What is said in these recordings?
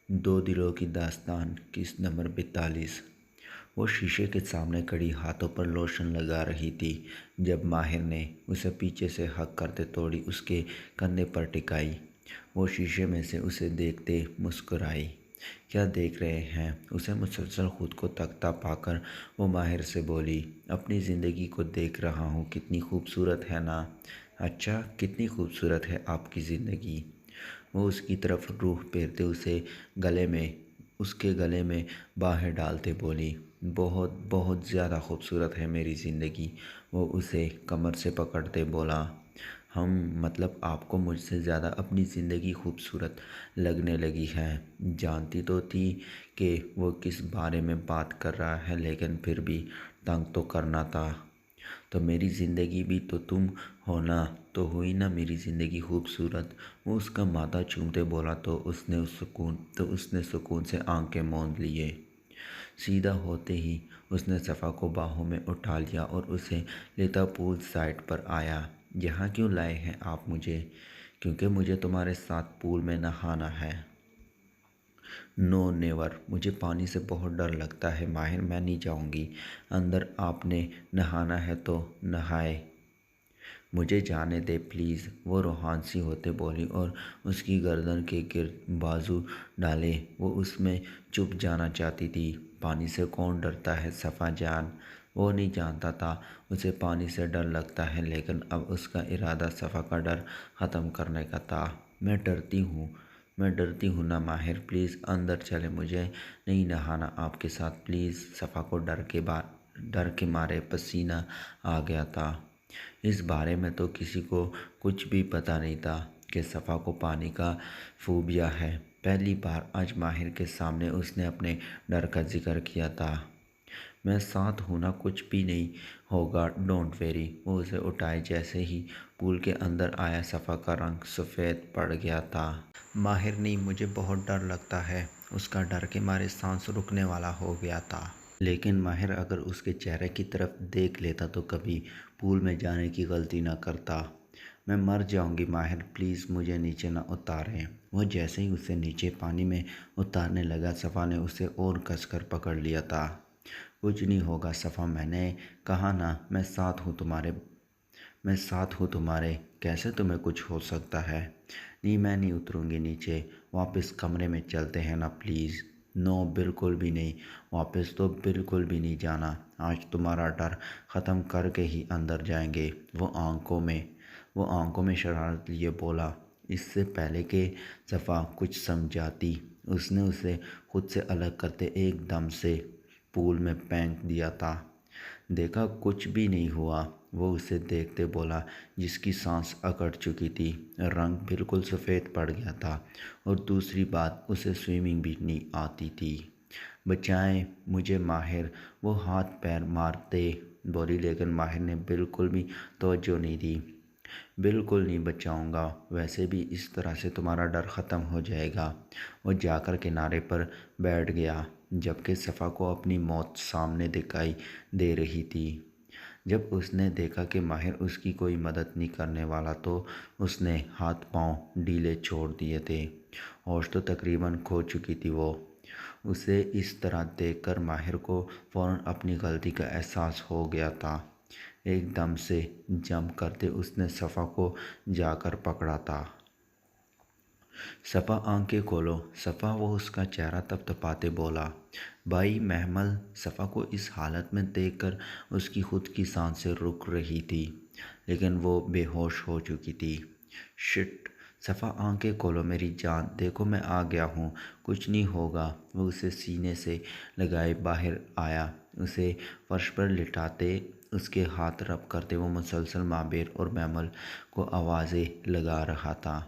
दो दिलों की दास्तान किस्त नंबर 42। वो शीशे के सामने खड़ी हाथों पर लोशन लगा रही थी जब माहिर ने उसे पीछे से हक करते तोड़ी उसके कंधे पर टिकाई। वो शीशे में से उसे देखते मुस्कुराई। क्या देख रहे हैं? उसे मुसलसल खुद को तकता पाकर वो माहिर से बोली, अपनी ज़िंदगी को देख रहा हूँ, कितनी खूबसूरत है ना। अच्छा, कितनी खूबसूरत है आपकी ज़िंदगी। वो उसकी तरफ रूह फेरते उसके गले में बाहें डालते बोली, बहुत बहुत ज़्यादा खूबसूरत है मेरी ज़िंदगी। वो उसे कमर से पकड़ते बोला, हम मतलब आपको मुझसे ज़्यादा अपनी ज़िंदगी खूबसूरत लगने लगी है। जानती तो थी कि वो किस बारे में बात कर रहा है, लेकिन फिर भी तंग तो करना था। तो मेरी ज़िंदगी भी तो तुम हो ना, तो हुई ना मेरी ज़िंदगी खूबसूरत। वो उसका माथा चूमते बोला तो उसने सुकून से आंखें मूंद लिए। सीधा होते ही उसने सफ़ा को बाहों में उठा लिया और उसे लेता पूल साइड पर आया। यहाँ क्यों लाए हैं आप मुझे? क्योंकि मुझे तुम्हारे साथ पूल में नहाना है। नो नेवर, मुझे पानी से बहुत डर लगता है माहिर, मैं नहीं जाऊँगी अंदर। आपने नहाना है तो नहाए, मुझे जाने दे प्लीज़। वो रूहान सी होते बोली और उसकी गर्दन के गिर्द बाजू डाले वो उसमें चुप जाना चाहती थी। पानी से कौन डरता है सफ़ा जान? वो नहीं जानता था उसे पानी से डर लगता है, लेकिन अब उसका इरादा सफ़ा का डर ख़त्म करने का था। मैं डरती हूँ ना माहिर, प्लीज़ अंदर चले, मुझे नहीं नहाना आपके साथ प्लीज़। सफ़ा को डर के मारे पसीना आ गया था। इस बारे में तो किसी को कुछ भी पता नहीं था कि सफ़ा को पानी का फोबिया है। पहली बार आज माहिर के सामने उसने अपने डर का जिक्र किया था। मैं साथ हूँ ना, कुछ भी नहीं होगा, डोंट वेरी। वो उसे उठाए जैसे ही पूल के अंदर आया, सफ़ा का रंग सफ़ेद पड़ गया था। माहिर नहीं, मुझे बहुत डर लगता है। उसका डर के मारे सांस रुकने वाला हो गया था। लेकिन माहिर अगर उसके चेहरे की तरफ देख लेता तो कभी पूल में जाने की गलती न करता। मैं मर जाऊंगी माहिर, प्लीज़ मुझे नीचे न उतारें। वो जैसे ही उसे नीचे पानी में उतारने लगा, सफ़ा ने उसे और कसकर पकड़ लिया था। कुछ नहीं होगा सफ़ा, मैंने कहा ना, मैं साथ हूँ तुम्हारे, कैसे तुम्हें कुछ हो सकता है? नहीं, मैं नहीं उतरूँगी नीचे, वापस कमरे में चलते हैं ना प्लीज़। नो, बिल्कुल भी नहीं, वापस तो बिल्कुल भी नहीं जाना। आज तुम्हारा डर ख़त्म करके ही अंदर जाएंगे। वो आंखों में शरारत लिए बोला। इससे पहले कि सफ़ा कुछ समझाती, उसने उसे खुद से अलग करते एकदम से पूल में फेंक दिया था। देखा, कुछ भी नहीं हुआ, वो उसे देखते बोला, जिसकी सांस अकड़ चुकी थी, रंग बिल्कुल सफ़ेद पड़ गया था और दूसरी बात, उसे स्विमिंग भी नहीं आती थी। बचाएं मुझे माहिर, वो हाथ पैर मारते बोली, लेकिन माहिर ने बिल्कुल भी तवज्जो नहीं दी। बिल्कुल नहीं बचाऊंगा, वैसे भी इस तरह से तुम्हारा डर ख़त्म हो जाएगा। वो जाकर किनारे पर बैठ गया, जबकि सफ़ा को अपनी मौत सामने दिखाई दे रही थी। जब उसने देखा कि माहिर उसकी कोई मदद नहीं करने वाला, तो उसने हाथ पांव ढीले छोड़ दिए थे। होश तो तकरीबन खो चुकी थी वो। उसे इस तरह देखकर माहिर को फ़ौरन अपनी गलती का एहसास हो गया था। एकदम से जंप करते उसने सफ़ा को जाकर पकड़ा था। सफ़ा, आंखें खोलो सफ़ा, वो उसका चेहरा तपतपाते बोला। भाई महमल, सफ़ा को इस हालत में देखकर उसकी खुद की सांसें रुक रही थी, लेकिन वो बेहोश हो चुकी थी। शिट, सफ़ा आंखें खोलो मेरी जान, देखो मैं आ गया हूँ, कुछ नहीं होगा। वो उसे सीने से लगाए बाहर आया, उसे फर्श पर लिटाते उसके हाथ रब करते वो मुसलसल माबेर और महमल को आवाज़ें लगा रहा था।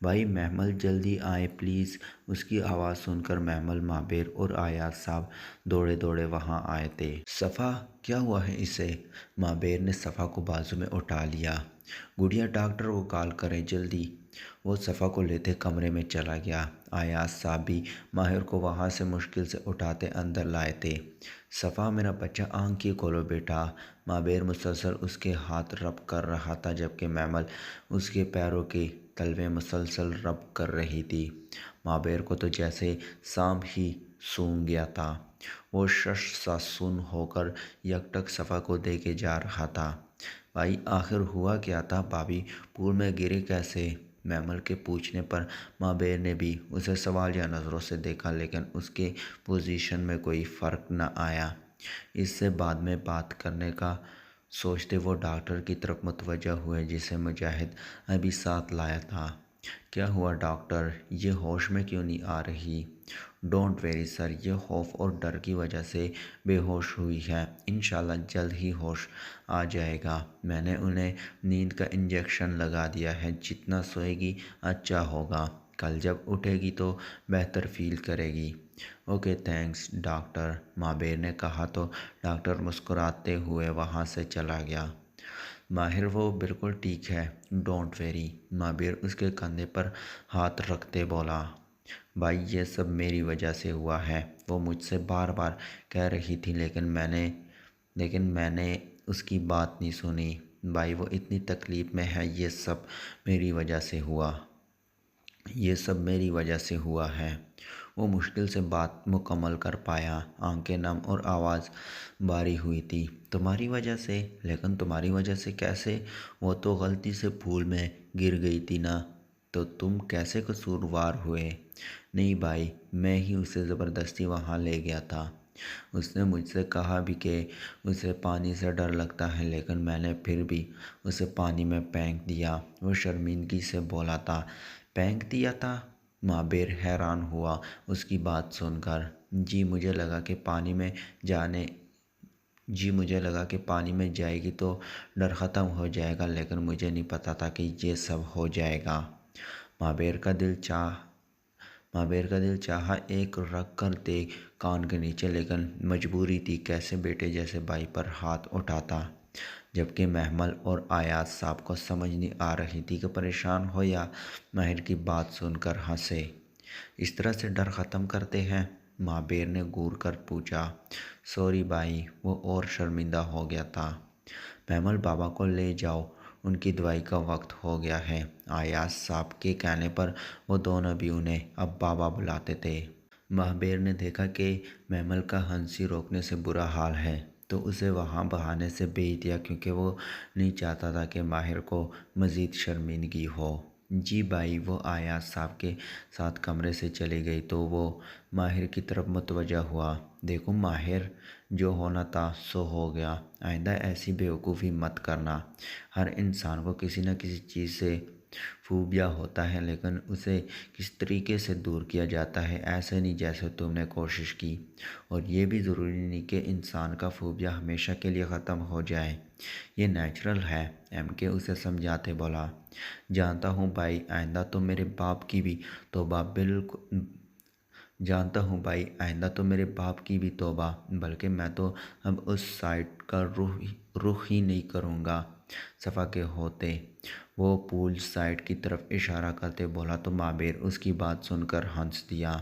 भाई महमल, जल्दी आए प्लीज़। उसकी आवाज़ सुनकर महमल, माबेर और आयाज साहब दौड़े दौड़े वहाँ आए थे। सफ़ा, क्या हुआ है इसे? माबेर ने सफ़ा को बाजू में उठा लिया। गुड़िया, डॉक्टर को कॉल करें जल्दी। वो सफ़ा को लेते कमरे में चला गया। आयाज साहब भी माहिर को वहाँ से मुश्किल से उठाते अंदर लाए थे। सफ़ा, मेरा बच्चा, आंखें खोलो बेटा। माबेर मुसलसल उसके हाथ रब कर रहा था, जबकि महमल उसके पैरों के तलवे मुसलसल रब कर रही थी। माबेर को तो जैसे सांप ही सूंघ गया था। वो शश सा सुन होकर यकटक सफ़ा को देके जा रहा था। भाई आखिर हुआ क्या था? भाभी पूल में गिरे कैसे? मैमल के पूछने पर माबेर ने भी उसे सवालिया नज़रों से देखा, लेकिन उसके पोजीशन में कोई फ़र्क न आया। इससे बाद में बात करने का सोचते वो डॉक्टर की तरफ मुतवज्जा हुए, जिसे मुजाहिद अभी साथ लाया था। क्या हुआ डॉक्टर? ये होश में क्यों नहीं आ रही? डोंट वेरी सर, ये खौफ और डर की वजह से बेहोश हुई है। इंशाल्लाह जल्द ही होश आ जाएगा। मैंने उन्हें नींद का इंजेक्शन लगा दिया है। जितना सोएगी अच्छा होगा। कल जब उठेगी तो बेहतर फील करेगी। ओके थैंक्स डॉक्टर, माबेर ने कहा तो डॉक्टर मुस्कुराते हुए वहाँ से चला गया। माहिर वो बिल्कुल ठीक है, डोंट वेरी। माबिर उसके कंधे पर हाथ रखते बोला। भाई ये सब मेरी वजह से हुआ है। वो मुझसे बार बार कह रही थी, लेकिन मैंने उसकी बात नहीं सुनी। भाई वो इतनी तकलीफ़ में है। ये सब मेरी वजह से हुआ है। वो मुश्किल से बात मुकम्मल कर पाया। आंखें नम और आवाज़ भारी हुई थी। तुम्हारी वजह से? लेकिन तुम्हारी वजह से कैसे? वो तो गलती से पूल में गिर गई थी ना, तो तुम कैसे कसूरवार हुए? नहीं भाई, मैं ही उसे ज़बरदस्ती वहाँ ले गया था। उसने मुझसे कहा भी कि उसे पानी से डर लगता है, लेकिन मैंने फिर भी उसे पानी में फेंक दिया। वो शर्मिंदगी से बोला था। फेंक दिया था? माबेर हैरान हुआ उसकी बात सुनकर। जी मुझे लगा कि पानी में जाएगी तो डर ख़त्म हो जाएगा, लेकिन मुझे नहीं पता था कि ये सब हो जाएगा। माबेर का दिल चाह माबेर का दिल चाहा एक रख कर दे कान के नीचे, लेकिन मजबूरी थी। कैसे बेटे जैसे भाई पर हाथ उठाता? जबकि महमल और आयाज साहब को समझ नहीं आ रही थी कि परेशान हो या माहिर की बात सुनकर हंसे। इस तरह से डर ख़त्म करते हैं? माबेर ने घूर कर पूछा। सॉरी भाई, वो और शर्मिंदा हो गया था। महमल बाबा को ले जाओ, उनकी दवाई का वक्त हो गया है। आयाज साहब के कहने पर वो दोनों भी उन्हें अब बाबा बुलाते थे। महाबेर ने देखा कि महमल का हंसी रोकने से बुरा हाल है, तो उसे वहाँ बहाने से भेज दिया, क्योंकि वो नहीं चाहता था कि माहिर को मज़ीद शर्मिंदगी हो। जी भाई, वो आयाज साहब के साथ कमरे से चली गई तो वो माहिर की तरफ मुतवज्जा हुआ। देखो माहिर, जो होना था सो हो गया। आइंदा ऐसी बेवकूफ़ी मत करना। हर इंसान को किसी न किसी चीज़ से फोबिया होता है, लेकिन उसे किस तरीके से दूर किया जाता है, ऐसे नहीं जैसे तुमने कोशिश की। और ये भी ज़रूरी नहीं कि इंसान का फोबिया हमेशा के लिए ख़त्म हो जाए। ये नेचुरल है। MK उसे समझाते बोला। जानता हूँ भाई, आइंदा तो मेरे बाप की भी तौबा बिल्कुल जानता हूँ भाई, आइंदा तो मेरे बाप की भी तौबा, बल्कि मैं तो अब उस साइड का रुख ही नहीं करूँगा। सफ़ा के होते वो पूल साइड की तरफ इशारा करते बोला तो माबेर उसकी बात सुनकर हंस दिया।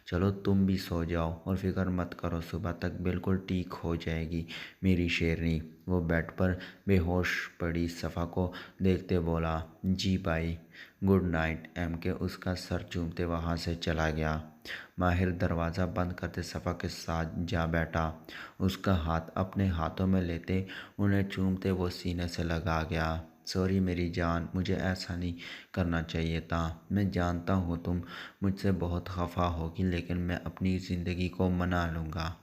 चलो तुम भी सो जाओ और फिक्र मत करो, सुबह तक बिल्कुल ठीक हो जाएगी मेरी शेरनी। वो बेड पर बेहोश पड़ी सफ़ा को देखते बोला। जी भाई, गुड नाइट। MK उसका सर चूमते वहाँ से चला गया। माहिर दरवाज़ा बंद करते सफ़ा के साथ जा बैठा। उसका हाथ अपने हाथों में लेते उन्हें चूमते वो सीने से लगा गया। सॉरी मेरी जान, मुझे ऐसा नहीं करना चाहिए था। मैं जानता हूँ तुम मुझसे बहुत खफा होगी, लेकिन मैं अपनी ज़िंदगी को मना लूँगा।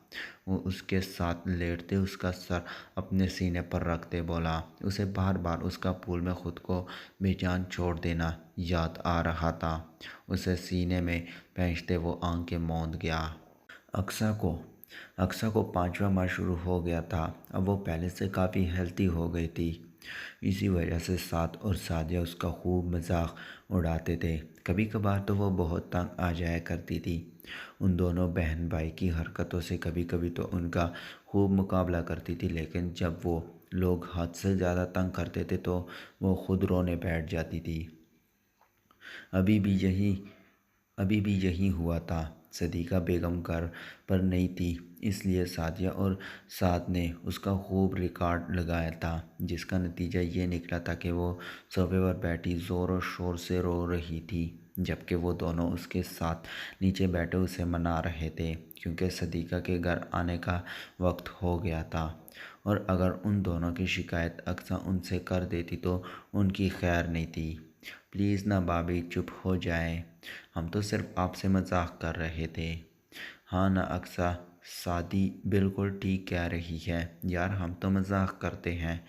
वो उसके साथ लेटते उसका सर अपने सीने पर रखते बोला। उसे बार बार उसका पूल में ख़ुद को बेजान छोड़ देना याद आ रहा था। उसे सीने में पहुँचते वो आंखें मूंद गया। अक्सा को 5वां माह शुरू हो गया था। अब वो पहले से काफ़ी हेल्थी हो गई थी। इसी वजह से साद और सादिया उसका खूब मजाक उड़ाते थे। कभी कभार तो वो बहुत तंग आ जाया करती थी उन दोनों बहन भाई की हरकतों से। कभी कभी तो उनका खूब मुकाबला करती थी, लेकिन जब वो लोग हद से ज़्यादा तंग करते थे तो वो खुद रोने बैठ जाती थी। अभी भी यही अभी भी यही हुआ था। सदीका बेगम घर पर नहीं थी, इसलिए सादिया और साद ने उसका खूब रिकॉर्ड लगाया था, जिसका नतीजा ये निकला था कि वो सोफे पर बैठी ज़ोर और शोर से रो रही थी, जबकि वो दोनों उसके साथ नीचे बैठे उसे मना रहे थे, क्योंकि सदीका के घर आने का वक्त हो गया था। और अगर उन दोनों की शिकायत अक्सा उनसे कर देती तो उनकी खैर नहीं थी। प्लीज़ ना भाभी, चुप हो जाएं, हम तो सिर्फ आपसे मजाक कर रहे थे। हाँ ना अक्सा, सादी बिल्कुल ठीक कह रही है यार, हम तो मजाक करते हैं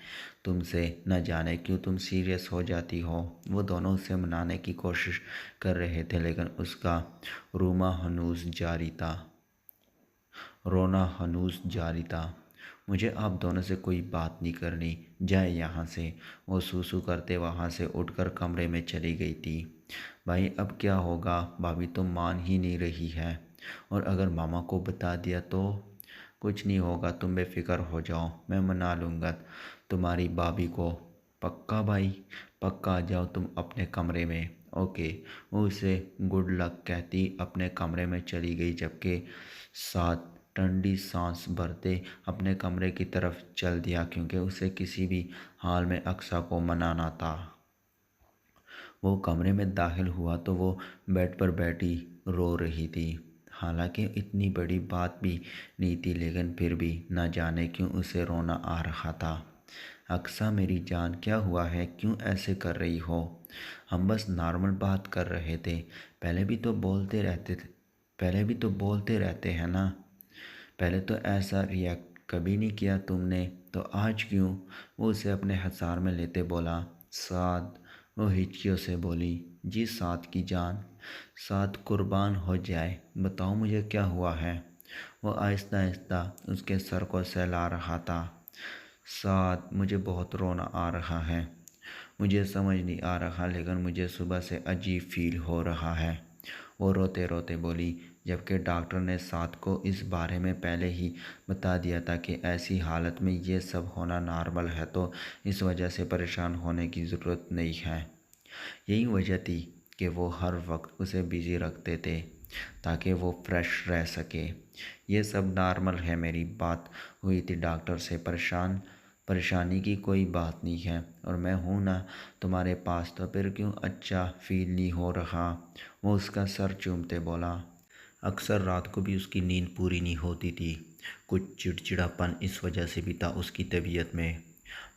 तुमसे, न जाने क्यों तुम सीरियस हो जाती हो। वो दोनों उसे मनाने की कोशिश कर रहे थे, लेकिन उसका रूमा हनूस जारी था रोना हनूस जारी था। मुझे आप दोनों से कोई बात नहीं करनी, जाए यहाँ से। वो सूसू करते वहाँ से उठकर कमरे में चली गई थी। भाई अब क्या होगा, भाभी तो मान ही नहीं रही है, और अगर मामा को बता दिया तो? कुछ नहीं होगा, तुम बेफिक्र हो जाओ, मैं मना लूँगा तुम्हारी भाभी को। पक्का भाई, पक्का, आ जाओ तुम अपने कमरे में। ओके। वो उसे गुड लक कहती अपने कमरे में चली गई, जबकि साथ ठंडी सांस भरते अपने कमरे की तरफ चल दिया, क्योंकि उसे किसी भी हाल में अक्सा को मनाना था। वो कमरे में दाखिल हुआ तो वो बेड पर बैठी रो रही थी। हालांकि इतनी बड़ी बात भी नहीं थी, लेकिन फिर भी न जाने क्यों उसे रोना आ रहा था। अक्सा मेरी जान, क्या हुआ है, क्यों ऐसे कर रही हो? हम बस नॉर्मल बात कर रहे थे, पहले भी तो बोलते रहते थे, पहले भी तो बोलते रहते हैं ना। पहले तो ऐसा रिएक्ट कभी नहीं किया तुमने, तो आज क्यों? वो उसे अपने हसार में लेते बोला। साद, वो हिचकियों से बोली। जी साद की जान। साद कुर्बान हो जाए, बताओ मुझे क्या हुआ है। वो आहिस्ता आहिस्ता उसके सर को सहला रहा था। साद, मुझे बहुत रोना आ रहा है, मुझे समझ नहीं आ रहा, लेकिन मुझे सुबह से अजीब फील हो रहा है, वो रोते रोते बोली, जबकि डॉक्टर ने साथ को इस बारे में पहले ही बता दिया था कि ऐसी हालत में ये सब होना नॉर्मल है, तो इस वजह से परेशान होने की ज़रूरत नहीं है। यही वजह थी कि वो हर वक्त उसे बिज़ी रखते थे ताकि वो फ्रेश रह सके। ये सब नॉर्मल है, मेरी बात हुई थी डॉक्टर से, परेशानी की कोई बात नहीं है, और मैं हूँ ना तुम्हारे पास, तो फिर क्यों अच्छा फील नहीं हो रहा? वो उसका सर चूमते बोला। अक्सर रात को भी उसकी नींद पूरी नहीं होती थी, कुछ चिड़चिड़ापन इस वजह से भी था उसकी तबीयत में।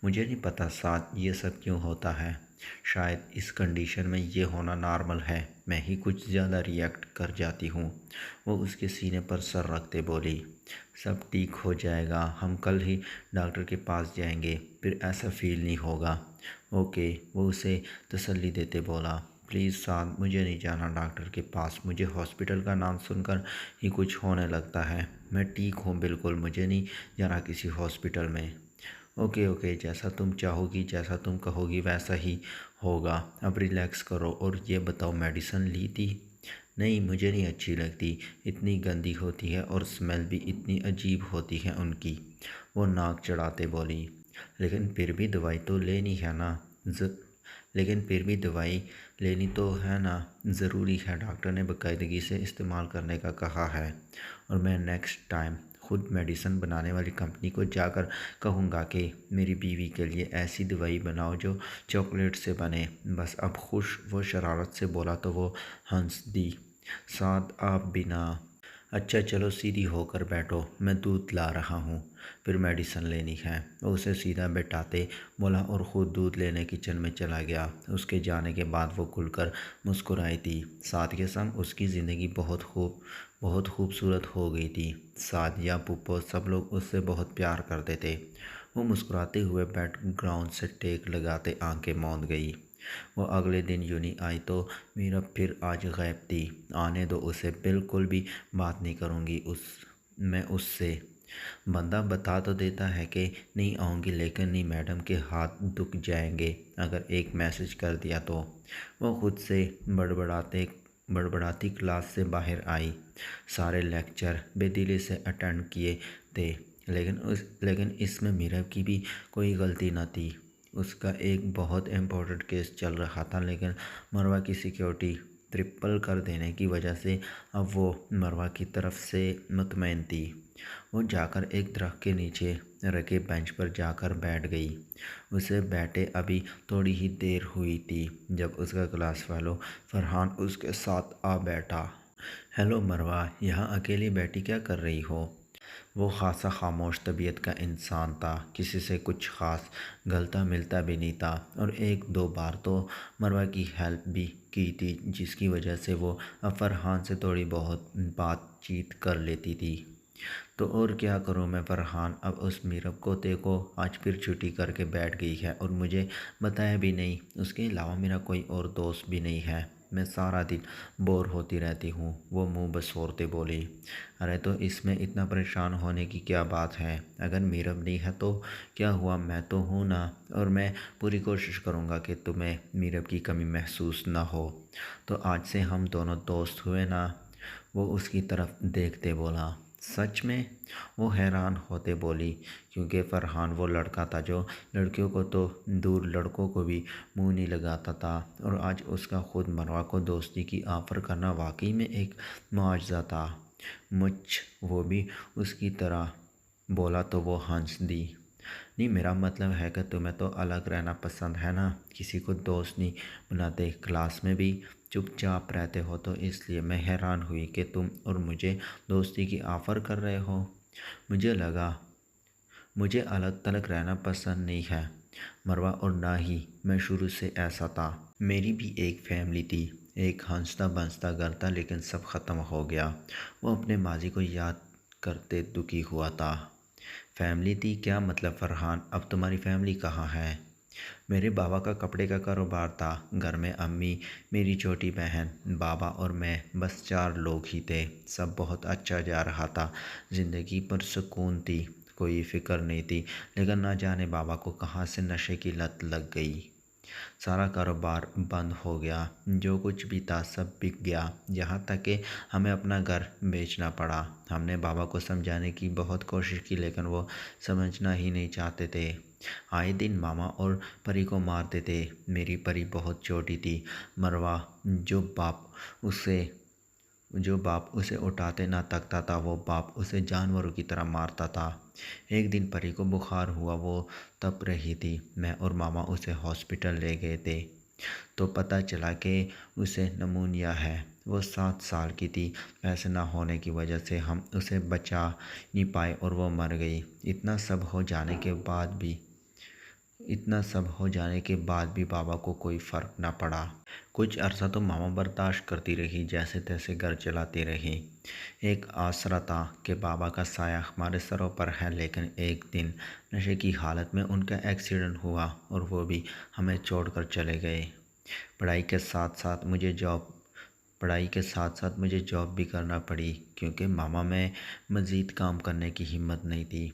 मुझे नहीं पता साथ ये सब क्यों होता है, शायद इस कंडीशन में ये होना नॉर्मल है, मैं ही कुछ ज़्यादा रिएक्ट कर जाती हूँ। वो उसके सीने पर सर रखते बोली। सब ठीक हो जाएगा, हम कल ही डॉक्टर के पास जाएंगे, फिर ऐसा फील नहीं होगा। ओके, वो उसे तसल्ली देते बोला। प्लीज़ साथ, मुझे नहीं जाना डॉक्टर के पास, मुझे हॉस्पिटल का नाम सुनकर ही कुछ होने लगता है, मैं ठीक हूँ बिल्कुल, मुझे नहीं जाना किसी हॉस्पिटल में। ओके ओके, जैसा तुम चाहोगी, जैसा तुम कहोगी वैसा ही होगा, अब रिलैक्स करो। और ये बताओ, मेडिसिन ली थी? नहीं, मुझे नहीं अच्छी लगती, इतनी गंदी होती है और स्मेल भी इतनी अजीब होती है उनकी, वो नाक चढ़ाते बोली। लेकिन फिर भी दवाई तो लेनी है ना, लेकिन फिर भी दवाई लेनी तो है ना, ज़रूरी है, डॉक्टर ने बाकायदगी से इस्तेमाल करने का कहा है, और मैं नेक्स्ट टाइम खुद मेडिसिन बनाने वाली कंपनी को जाकर कहूँगा कि मेरी बीवी के लिए ऐसी दवाई बनाओ जो चॉकलेट से बने। बस अब खुश, वो शरारत से बोला तो वो हंस दी। साथ आप बिना। अच्छा चलो सीधी होकर बैठो, मैं दूध ला रहा हूँ, फिर मेडिसिन लेनी है। वो उसे सीधा बैठाते बोला और ख़ुद दूध लेने किचन में चला गया। उसके जाने के बाद वो खुलकर मुस्कुराई थी। साथ के संग उसकी ज़िंदगी बहुत खूबसूरत हो गई थी। साथ या पुप्पो सब लोग उससे बहुत प्यार करते थे। वो मुस्कुराते हुए बैकग्राउंड से टेक लगाते आंखें मौंद गई। वो अगले दिन यूँ नहीं आई तो मीरा फिर आज गायब थी। आने दो उसे, बिल्कुल भी बात नहीं करूँगी मैं उससे। बंदा बता तो देता है कि नहीं आऊँगी, लेकिन नहीं, मैडम के हाथ दुख जाएंगे अगर एक मैसेज कर दिया तो। वो खुद से बड़बड़ाती क्लास से बाहर आई। सारे लेक्चर बेदिली से अटेंड किए थे, लेकिन इसमें मीरा की भी कोई गलती न थी। उसका एक बहुत इम्पोर्टेंट केस चल रहा था, लेकिन मरवा की सिक्योरिटी ट्रिपल कर देने की वजह से अब वो मरवा की तरफ से मुतमईन थी। वो जाकर एक दरख्त के नीचे रखे बेंच पर जाकर बैठ गई। उसे बैठे अभी थोड़ी ही देर हुई थी जब उसका क्लास फेलो फरहान उसके साथ आ बैठा। हेलो मरवा, यहाँ अकेली बैठी क्या कर रही हो? वो खासा खामोश तबीयत का इंसान था, किसी से कुछ ख़ास गलता मिलता भी नहीं था और एक दो बार तो मरवा की हेल्प भी की थी, जिसकी वजह से वो फरहान से थोड़ी बहुत बातचीत कर लेती थी। तो और क्या करूँ मैं फरहान, अब उस मीरब को देखो आज फिर छुट्टी करके बैठ गई है और मुझे बताया भी नहीं। उसके अलावा मेरा कोई और दोस्त भी नहीं है, मैं सारा दिन बोर होती रहती हूँ। वो मुंह बसोरते बोली। अरे तो इसमें इतना परेशान होने की क्या बात है? अगर मीरब नहीं है तो क्या हुआ, मैं तो हूँ ना, और मैं पूरी कोशिश करूँगा कि तुम्हें मीरब की कमी महसूस ना हो। तो आज से हम दोनों दोस्त हुए ना? वो उसकी तरफ देखते बोला। सच में? वो हैरान होते बोली, क्योंकि फरहान वो लड़का था जो लड़कियों को तो दूर लड़कों को भी मुंह नहीं लगाता था, और आज उसका खुद मरवा को दोस्ती की ऑफ़र करना वाकई में एक मुआवजा था। मुझ वो भी उसकी तरह बोला तो वो हंस दी। नहीं, मेरा मतलब है कि तुम्हें तो अलग रहना पसंद है ना, किसी को दोस्त नहीं बनाते, क्लास में भी चुपचाप रहते हो, तो इसलिए मैं हैरान हुई कि तुम और मुझे दोस्ती की ऑफ़र कर रहे हो। मुझे लगा मुझे अलग थलग रहना पसंद नहीं है मरवा, और ना ही मैं शुरू से ऐसा था। मेरी भी एक फैमिली थी, एक हंसता बंसता घर था, लेकिन सब ख़त्म हो गया। वो अपने माजी को याद करते दुखी हुआ था। फैमिली थी क्या मतलब फरहान, अब तुम्हारी फैमिली कहाँ है? मेरे बाबा का कपड़े का कारोबार था, घर में अम्मी, मेरी छोटी बहन, बाबा और मैं, बस 4 लोग ही थे। सब बहुत अच्छा जा रहा था, ज़िंदगी पर सुकून थी, कोई फ़िक्र नहीं थी। लेकिन ना जाने बाबा को कहाँ से नशे की लत लग गई, सारा कारोबार बंद हो गया, जो कुछ भी था सब बिक गया, यहाँ तक कि हमें अपना घर बेचना पड़ा। हमने बाबा को समझाने की बहुत कोशिश की, लेकिन वो समझना ही नहीं चाहते थे। आए दिन मामा और परी को मारते थे। मेरी परी बहुत छोटी थी, मरवा जो बाप उसे उठाते ना थकता था, वो बाप उसे जानवरों की तरह मारता था। एक दिन परी को बुखार हुआ, वो तप रही थी। मैं और मामा उसे हॉस्पिटल ले गए थे, तो पता चला कि उसे नमूनिया है। वो 7 साल की थी, पैसे ना होने की वजह से हम उसे बचा नहीं पाए और वो मर गई। इतना सब हो जाने के बाद भी बाबा को कोई फ़र्क ना पड़ा। कुछ अरसा तो मामा बर्दाश्त करती रही, जैसे तैसे घर चलाती रही। एक आसरा था कि बाबा का साया हमारे सरों पर है, लेकिन एक दिन नशे की हालत में उनका एक्सीडेंट हुआ और वो भी हमें छोड़कर चले गए। पढ़ाई के साथ साथ मुझे जॉब भी करना पड़ी, क्योंकि मामा में मज़ीद काम करने की हिम्मत नहीं थी।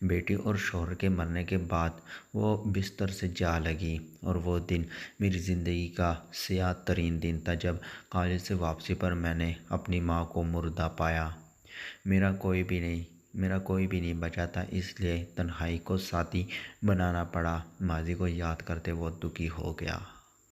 बेटी और शौहर के मरने के बाद वो बिस्तर से जा लगी, और वो दिन मेरी ज़िंदगी का स्याह तरीन दिन था जब कॉलेज से वापसी पर मैंने अपनी माँ को मुर्दा पाया। मेरा कोई भी नहीं बचा था, इसलिए तन्हाई को साथी बनाना पड़ा। माजी को याद करते वो दुखी हो गया।